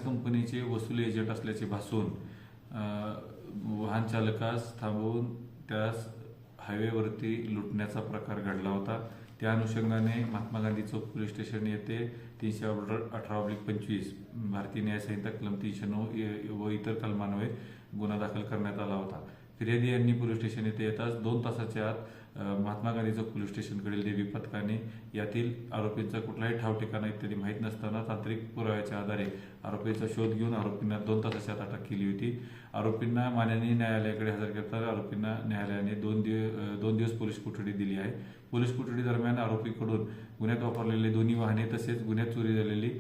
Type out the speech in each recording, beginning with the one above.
कंपनीचे वसुली एजंट असल्याचे भासून वाहन चालकास थांबवून त्यास हायवेवरती लुटण्याचा प्रकार घडला होता। त्या अनुषंगाने महात्मा गांधी चौक पोलीस स्टेशन येथे 318/25 भारतीय न्याय संहिता कलम 309 व इतर कलमान्वये गुन्हा दाखल करण्यात आला होता। फिर्यादी यांनी पोलीस स्टेशन येथे येताच 2 तासाच्या आत महात्मा गांधी चौक पोलीस स्टेशनकडील देवी पथकाने यातील आरोपींचा कुठलाही ठाव ठिकाणा इत्यादी माहीत नसताना तांत्रिक पुराव्याच्या आधारे आरोपींचा शोध घेऊन आरोपींना 2 तासाच्या आत अटक केली होती। आरोपींना माननीय न्यायालयाकडे हजर करताना आरोपींना न्यायालयाने 2 दिवस पोलीस कोठडी दिली आहे। पोलीस कोठडी दरम्यान आरोपीकडून गुन्ह्यात वापरलेले दोन्ही वाहने तसेच गुन्ह्यात चोरी झालेली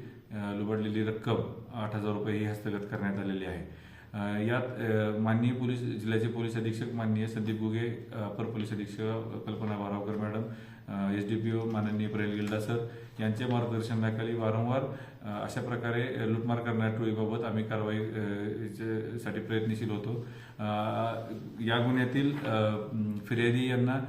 लुबाडलेली रक्कम 8,000 रुपये ही हस्तगत करण्यात आलेली आहे। यात माननीय जिल्ह्याचे पोलीस अधीक्षक माननीय संदीप गुगे, अपर पोलीस अधीक्षक कल्पना बारावकर मॅडम, SDPO माननीय प्रेल गिल्डा सर यांच्या मार्गदर्शनाखाली वारंवार अशा प्रकारे लूटमार करणाऱ्या टोळीबाबत आम्ही कारवाईसाठी प्रयत्नशील होतो। या गुन्ह्यातील फिर्यादी यांना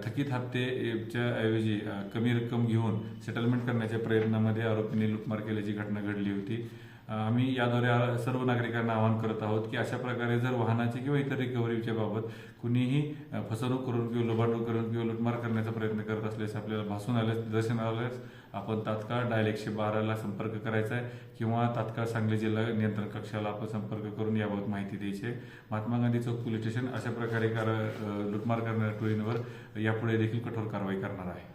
थकीत हप्त्याच्या ऐवजी कमी रक्कम घेऊन सेटलमेंट करण्याच्या प्रयत्नामध्ये आरोपींनी लूटमार केल्याची घटना घडली होती। आम्ही याद्वारे सर्व नागरिकांना आवाहन करत आहोत की अशा प्रकारे जर वाहनाची किंवा इतर रिकव्हरीच्या बाबत कुणीही फसवणूक करून किंवा लुबाडणूक करून किंवा लूटमार करण्याचा प्रयत्न करत असल्यास आपल्याला भासून आल्यास दर्शन आल्यास आपण तात्काळ डायल 112ला संपर्क करायचा आहे किंवा तात्काळ सांगली जिल्हा नियंत्रण कक्षाला आपण संपर्क करून याबाबत माहिती द्यायची आहे। महात्मा गांधी चौक पोलीस स्टेशन अशा प्रकारे लूटमार करणाऱ्या टोळींवर यापुढे देखील कठोर कारवाई करणार आहे।